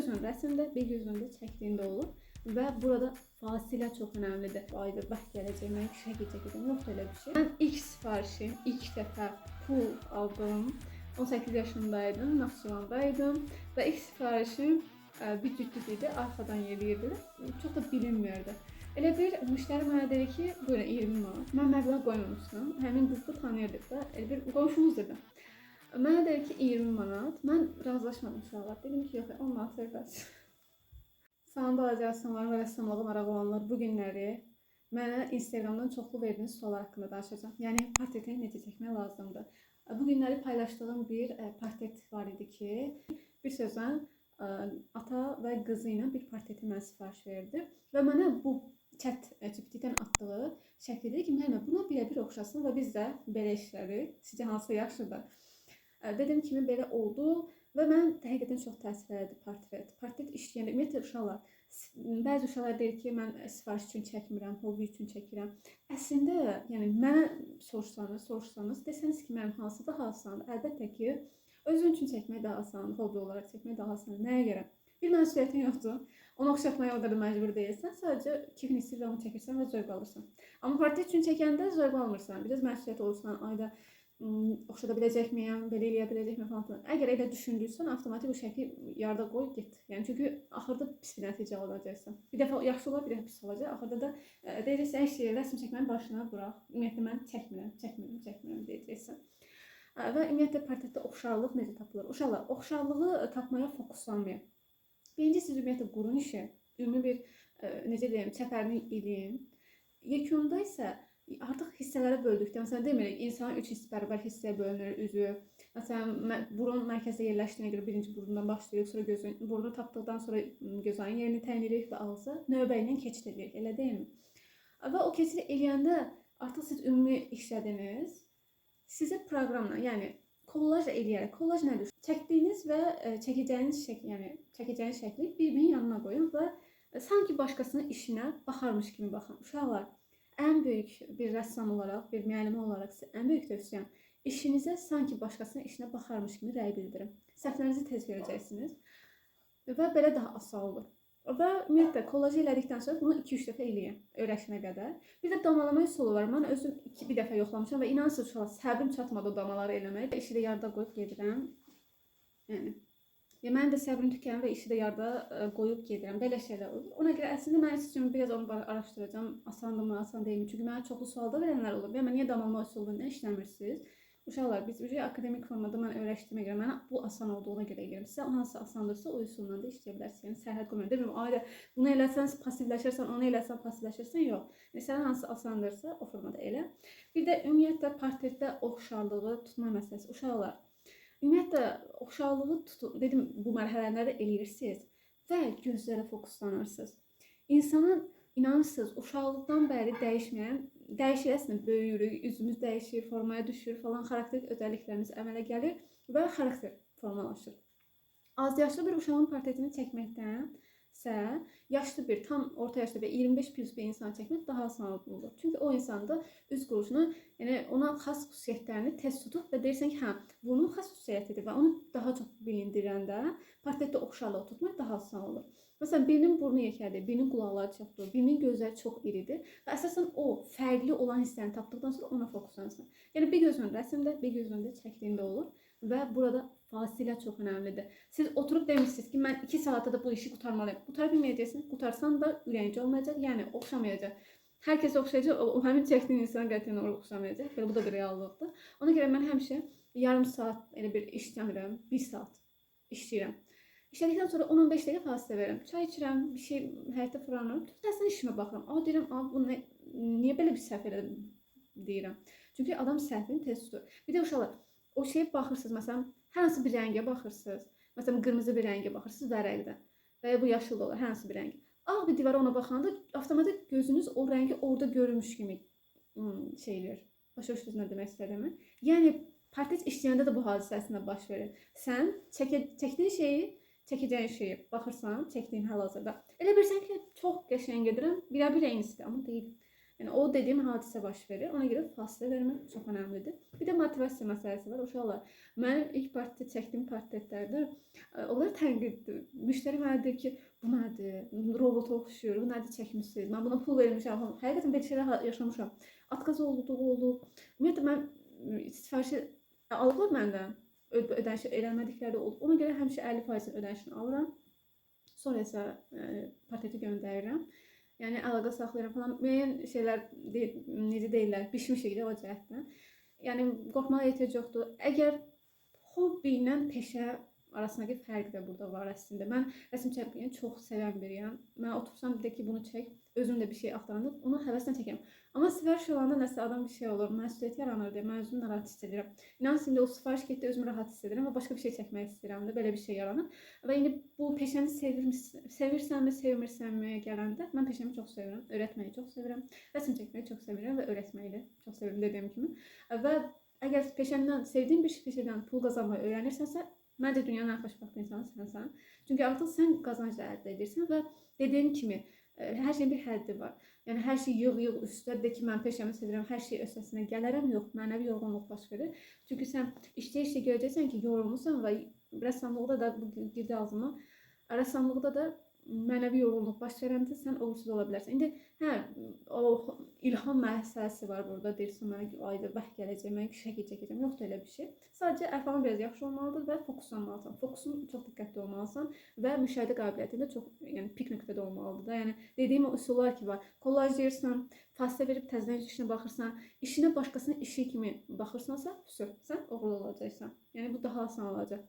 gözün rəsmdə, bir gözün də çəkdiyində olur və burada fasilə çox önəmlidir. Ayda bəh gələcək, mən işə gedəcəm, yoxdur elə bir şey. Mən ilk sifarişim, ilk dəfə pul aldım. 18 yaşındaydım, Naxçıvandaydım və ilk sifarişim bir cütlük idi, arxadan yeriyirdi. Çox da bilinmirdi. Elə bir müştəri mənə dedi ki, buyurun 20 manat. Mən məbləğ qoymamışdım. Həmin qızı tanıyırdıq da, elə bir qonşumuz dedi. Mənə dedi ki 20 manat. Mən razılaşmadım uşaqlar. Dedim ki, yox, 10 manat verəcəm. Salam balaca rəssamlar və rəssamlığa maraq olanlar, bu günləri mənə Instagramdan çoxlu verdiyiniz suallar haqqında danışacağam. Yəni portreti necə çəkmək lazımdır. Bu günləri paylaşdığım bir portret var idi ki, bir sözlə ata və qızı ilə bir portreti mən sifariş verdi və mənə bu chat GPT-dən atdığı şəkil dedi ki, müəllimə buna bilə-bir oxşasın və biz də belə işlədik. Sizcə hansı yaxşıdır? Dediyim kimi belə oldu və mən həqiqətən çox təsir elədi portret. Portret işləyəndə ümumiyyətlə uşaqlar, bəzi uşaqlar deyir ki, mən sifariş üçün çəkmirəm, hobbi üçün çəkirəm. Əslində, yəni mənə soruşsanız, desəniz ki, mənim hansı daha asandır? Əlbəttə ki, özün üçün çəkmək daha asandır, hobbi olaraq çəkmək daha asandır. Nəyə görə? Bir məsuliyyətin yoxdur. Onu oxşatmaya o qədər məcbur deyilsən. Sadəcə keyfin istəyir onu çəkirsən və zövq alırsan. Amma portret üçün çəkəndə zövq almırsan. Biraz məsuliyyət olursan, ayda oxşada biləcəkmiyəm, belə eləyə biləcəkmiyəm falan. Əgər elə düşündürsən, avtomatik o şəkli yarıda qoy, get. Yəni çünki axırda pis bir nəticə alacaqsan. Bir dəfə yaxşı olar, bir dəfə pis olacaq. Axırda da deyəcəksən, hər şeyi rəsm çəkmənin başına burax. Ümumiyyətlə mən çəkmirəm deyəcəksən. Və ümumiyyətlə portretdə oxşarlıq necə tapılır? Uşaqlar, oxşarlığı tapmaya fokuslanmayın. Birinci siz ümumiyyətlə qurun işi, ümumi bir, necə deyim, çəpərini eləyin. Yekununda isə artıq hissələrə böldükdə, məsələn, demirik, insanın 3 bərabər hissəyə bölünür üzü. Məsələn, burun mərkəzdə yerləşdiyinə görə birinci burundan başlayırıq, sonra gözün, burnu tapdıqdan sonra gözayın yerini təyin edirik və ağzı növbə ilə keçid edirik, elə deyilmi? Və o keçid eləyəndə artıq siz ümumi işlədiniz, sizə proqramla, yəni kollaj eləyərək, kollaj nədir? Çəkdiyiniz və çəkəcəyiniz şəkli bir-birinin yanına qoyun və sanki başqasının işinə baxarmış kimi baxın. Uşaqlar, ən böyük bir rəssam olaraq, bir müəllimə olaraq sizə ən böyük tövsiyəm, işinizə sanki başqasının işinə baxarmış kimi rəy bildirin. Səhvlərinizi tez görəcəksiniz və belə daha asan olur. Və ümumiyyətlə kollajı elədikdən sonra bunu 2-3 dəfə eləyin, öyrəşənə qədər. Bir də damalama üsulu var. Mən özüm bir dəfə yoxlamışam və inanırsınız uşaqlar, səbrim çatmadı o damaları eləməyə. İşi də yarıda qoyub gedirəm. Yəni, mənim də səbrim tükənir və işi də yarıda qoyub gedirəm. Belə şeylər olur. Ona görə əslində mən sizin üçün biraz onu araşdıracağam. Asandırmı, asan deyilmi? Çünki mənə çoxlu sualda verənlər olur. Mən niyə damalama üsulundan işləmirsiniz? Uşaqlar, biz akademik formada mən öyrəşdiyimə görə, mənə bu asan olduğuna görə eləyirəm. Sizə hansı asandırsa o üsulla da işləyə bilərsiniz. Yəni, sərhəd qoymayın. Demirəm, ailə, bunu eləsən passivləşirsən, onu eləsən passivləşirsən, yox. Sənə hansı asandırsa o formada elə. Bir də ümumiyyətlə portretdə oxşarlığı tutma məsələsi. Uşaqlar, ümumiyyətlə oxşarlığı dedim, bu mərhələlərdə eləyirsiniz və gözlərə fokuslanırsınız. İnsanın inanırsınız, uşaqlıqdan bəri dəyişir əslində, böyüyürük, üzümüz dəyişir, formaya düşür falan, xarakterik özəlliklərimiz əmələ gəlir və xarakter formalaşır. Az yaşlı bir uşağın portretini çəkməkdənsə, yaşlı bir, tam orta yaşlı bir 25 plus bir insan çəkmək daha asan olur. Çünki o insanda üz quruşunu, yəni ona xas xüsusiyyətlərini tez tutub və deyirsən ki, hə, bunun xas xüsusiyyətidir və onu daha çox bilindirəndə portretdə oxşarlıq tutmaq daha asan olur. Məsələn, birinin burnu yekədir, birinin qulaqları çoxdur, birinin gözləri çox iridir və əsasən o fərqli olan hissəni tapdıqdan sonra ona fokuslansın. Yəni bir gözün rəsmdə, bir gözün də çəkdiyində olur və burada fasilə çox önəmlidir. Siz oturub demişsiniz ki, mən 2 saatda da bu işi qurtarmalıyım. Qutara bilməyəcəksiniz, qutarsan da ürəyincə olmayacaq, yəni oxşamayacaq. Hər kəs oxşayacaq, o həmin çəkdiyin insan qətiyyən oxşamayacaq. Belə bu da bir reallıqdır. Ona görə mən həmişə yarım saat elə bir işləmirəm, 1 saat işləyirəm. İşlədikdən sonra 10-15 dəqiqə fasilə verirəm. Çay içirəm, bir şey həyətdə fırlanıram. Təzədən işimə baxıram. Deyirəm, bu niyə belə bir səhv elədim deyirəm. Çünki adam səhvini tez tutur. Bir də uşaqlar, o şeyə baxırsınız, məsələn, hər hansı bir rəngə baxırsınız. Məsələn, qırmızı bir rəngə baxırsınız vərəqdə və ya bu yaşıl olur, hər hansı bir rəng. Ağ bir divara ona baxanda avtomatik gözünüz o rəngi orada görmüş kimi şeylər. Başa düşdünüz nə demək istədiyimi? Yəni, portret işləyəndə də bu hadisə əslində baş verir. Sən çəkdiyin şeyi, çəkəcəyin şeyi baxırsan, çəkdiyin hal-hazırda. Elə bilirsən ki, çox qəşəng edirəm, birə-bir eynisidir, amma deyil. Yəni o dediyim hadisə baş verir. Ona görə fasilə vermək çox əhəmilidir. Bir də motivasiya məsələsi var. Uşaqlar, mənim ilk portret çəkdiyim portretlərdə onlar tənqiddir. Müştəri mənə deyir ki, bu nədir? Robota oxşuyur. Bu nədir çəkmisiniz? Mən buna pul vermişəm. Həqiqətən belə şeylər yaşamışam. Atqaz oldu, ümumiyyətlə mən sifarişi alıblar məndən. Ödəniş eləmədikləri də oldu. Ona görə həmişə 50% ödənişini alıram. Sonra isə portreti göndərirəm. Yəni əlaqə saxlayıram falan. Müəyyən şeylər necə deyirlər, bişmişik də o cəhətdən. Yəni qorxmağa ehtiyac yoxdur. Əgər hobbi ilə peşə arasındakı fərq də burada var əslində. Mən rəsm çəkməyi çox sevən biriyəm. Mən otursam bir də ki, bunu çək, özüm də bir şey axtaranda onu həvəslə çəkirəm. Amma sifariş olanda nəsə adam bir şey olur, məsuliyyət yaranır deyə mən özümü narahat hiss edirəm. İnanın indi o sifariş getdi, özümü rahat hiss edirəm və başqa bir şey çəkmək istəyirəm də, belə bir şey yaranır. Və indi bu peşəni sevirsənmi, sevmirsənmi gələndə mən peşəmi çox sevirəm, öyrətməyi çox sevirəm, rəsm çəkməyi çox sevirəm və öyrətməyi də çox sevirəm dediyim kimi. Və əgər peşəndən, sevdiyin bir peşədən pul qazanmayı öyrənirsənsə, məncə dünyanın ən xoşbəxt insanı sənsən. Çünki artıq sən qazanc əldə edirsən və dediyim kimi hər şeyin bir həddi var. Yəni hər şey yığ üstə de ki, mən peşəmi sevirəm, hər şey öhdəsindən gələrəm, yox, mənəvi yorğunluq baş verir. Çünki sən işləyişlə görəcəksən ki, yorulmusan və rəssamlıqda da bu girdi ağzıma, rəssamlıqda da mənəvi yorğunluq baş verəndə sən uğursuz ola bilərsən. İndi hə, o ilham məsələsi var burada. Deyirsən mənə ki, ayda bəh gələcək, mən şəkil çəkəcəm. Yoxdur elə bir şey. Sadəcə əfavın biraz yaxşı olmalıdır və fokuslanmalısan. Fokusun çox diqqətli olmalısan və müşahidə qabiliyyətin də çox, yəni pik nöqtədə olmalıdır da. Yəni dediyim o üsullar ki var. Kollajlayırsan, fasilə verib təzədən işinə baxırsan, işinə başqasının işi kimi baxırsansa, sən uğurlu olacaqsan. Yəni bu daha asan olacaq.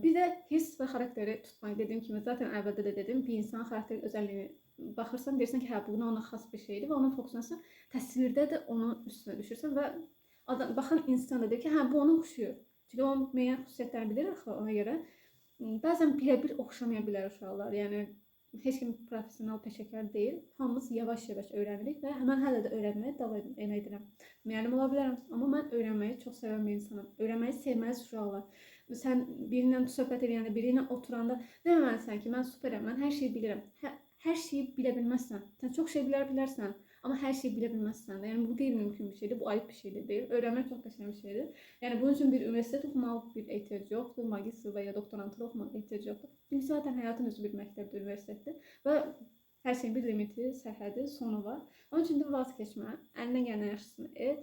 Bir də hiss və xarakteri tutmaq. Dediyim kimi, zaten əvvəldə də dedim, bir insanın xarakter özəlliyini baxırsan, deyirsən ki, hə, bu ona xas bir şeydir və onun fokusunasa təsvirdə də onun üstünə düşürsən və baxan insan da deyir ki, hə, bu ona oxşuyur. Çünki onun müəyyən xüsusiyyətlərini bilir axı, ona görə. Bəzən bilə-bir oxşamaya bilər uşaqlar. Yəni heç kim professional peşəkar deyil. Hamımız yavaş-yavaş öyrənirik və mən hələ də öyrənməyə davam edirəm. Müəllim ola bilərəm, amma mən öyrənməyi çox sevən bir insanam. Öyrənməyi sevməz uşaqlar. Sən birinlə söhbət edəndə, birinlə oturanda deməməlisən ki, mən superəm, mən hər şeyi bilirəm. Hər şeyi bilə bilməzsən. Sən çox şey bilərsən, amma hər şeyi bilə bilməzsən. Yəni bu qeyri-mümkün bir şeydir, bu ayıb bir şey deyil. Öyrənmək çox qəşəng bir şeydir. Yəni bunun üçün bir universitet oxumaq bir ehtiyac yoxdur, magistr və ya doktorantura oxumaq ehtiyac yoxdur. Çünki zaten həyatın özü bir məktəbdir, universitetdir və hər şeyin bir limiti, sərhədi, sonu var. Onun üçün də vaz keçmə, əlindən gələn yaxşısını et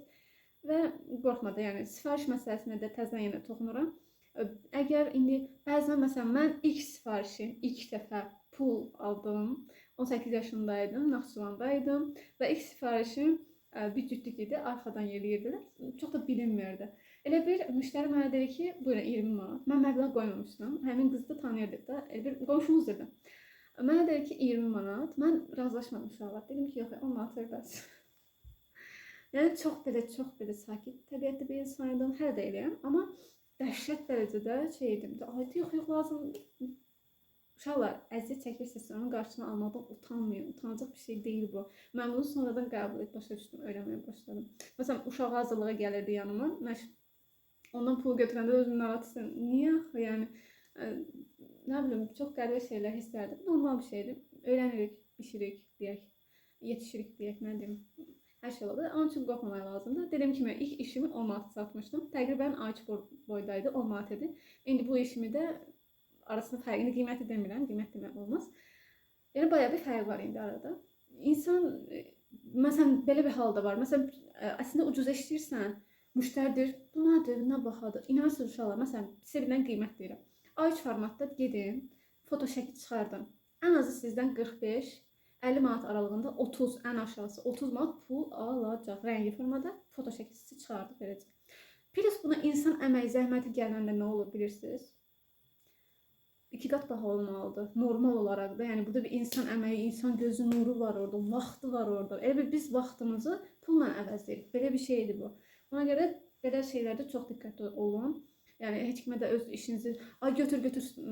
və qorxma da, yəni sifariş məsələsinə də təzədən yenə toxunuram. Əgər indi bəzən məsələn mən ilk sifarişi, ilk dəfə pul aldım, 18 yaşındaydım, Naxçıvandaydım və ilk sifarişim bir cütlük idi, arxadan yeriyirdilər, çox da bilinmirdi. Elə bir müştəri mənə dedi ki, buyurun 20 manat. Mən məbləğ qoymamışdım, həmin qızı da tanıyırdıq da, elə bir qonşumuz dedi. Mənə dedi ki 20 manat, mən razılaşmadım uşaqlar, dedim ki yox, 10 manat verməz. Yəni çox belə sakit təbiətli bir insan idim, hələ də eləyəm, amma dəhşət dərəcədə şey edim də, ay yox, lazım. Uşaqlar, əziyyət çəkirsinizsə, onun qarşısını almaqdan utanmayın. Utanacaq bir şey deyil bu. Mən bunu sonradan qəbul et, başa düşdüm, öyrənməyə başladım. Məsələn, uşaq hazırlığa gəlirdi yanıma. Mən ondan pul götürəndə özümü narahat edirəm. Niyə axı? Yəni, nə bilim, çox qəribə şeylər hiss edirdim. Normal bir şeydir. Öyrənirik, bişirik, deyək, yetişirik, deyək, nə deyim. Hər şey oldu. Onun üçün qorxmamaq lazımdır. Dediyim kimi, ilk işimi 10 manat satmışdım. Təqribən A2 boydaydı, 10 manat idi. İndi bu işimi də arasında fərqini, qiyməti demirəm, qiymət demək olmaz. Yəni, bayağı bir fərq var indi arada. İnsan, məsələn, belə bir halda var. Məsələn, əslində ucuz işləyirsən, müştəridir, bu nədir, nə baxadır. İnanırsınız uşaqlar, məsələn, sizə bilən qiymət deyirəm. A3 formatda gedin, foto şəkil çıxardın. Ən azı sizdən 45-50 manat aralığında 30, ən aşağısı 30 manat pul alacaq. Rəngli formada foto şəkilçisi çıxardıb verəcək. Plus buna insan əməyi, zəhməti gələndə nə olur bilirsiniz? 2 qat baha olmalıdır. Normal olaraq da, yəni burada bir insan əməyi, insan gözü nuru var orada, vaxtı var orada. Elə bir biz vaxtımızı pulla əvəzləyirik. Belə bir şeydir bu. Ona görə belə şeylərdə çox diqqətli olun. Yəni heç kimə də öz işinizi götür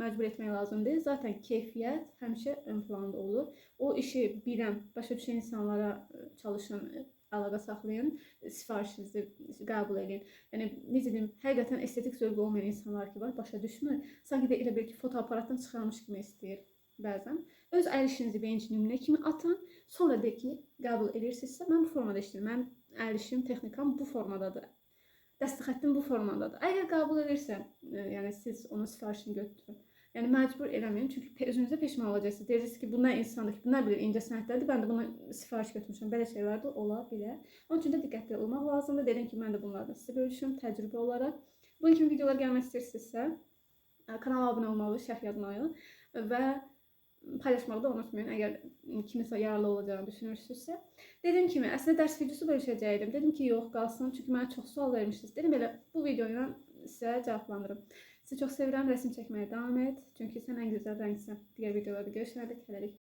məcbur etmək lazım deyil. Zaten keyfiyyət həmişə ön planda olur. O işi bilən, başa düşən insanlara çalışın, əlaqə saxlayın, sifarişinizi qəbul edin. Yəni necə deyim, həqiqətən estetik zövqü olmayan insanlar ki var, başa düşmür. Sanki də elə bir ki, fotoaparatdan çıxarmış kimi istəyir. bəzən. Öz əl işinizi birinci nümunə kimi atın. Sonra de ki, qəbul edirsinizsə, mən bu formada işləyirəm. Mənim əl işim, texnikam bu formadadır. Dəstək xəttim bu formadadır. Əgər qəbul edirsə, yəni siz onun sifarişini götürün. Yəni məcbur eləməyin, çünki özünüzə peşman olacaqsınız. Deyəcəksiniz ki, bu nə insandır ki, bu nə bilir incə sənətlərdir, mən də buna sifariş götürmüşəm. Belə şeylər də ola bilər. Onun üçün də diqqətli olmaq lazımdır. Dedim ki, mən də bunlardan sizə bölüşüm təcrübə olaraq. Bunun kimi videolar gəlmək istəyirsinizsə, kanala abunə olmalı, şərh yazmalı və paylaşmağı da unutmayın, əgər kimisə yararlı olacağını düşünürsünüzsə. Dediyim kimi, əslində dərs videosu bölüşəcəydim. Dedim ki, yox, qalsın, çünki mənə çox sual vermişsiniz. Dedim elə bu videoyla sizə cavablandırım. Sizi çox sevirəm, rəsm çəkməyə davam et. Çünki sən ən gözəl rəngsən. Digər videolarda görüşənədək hələlik.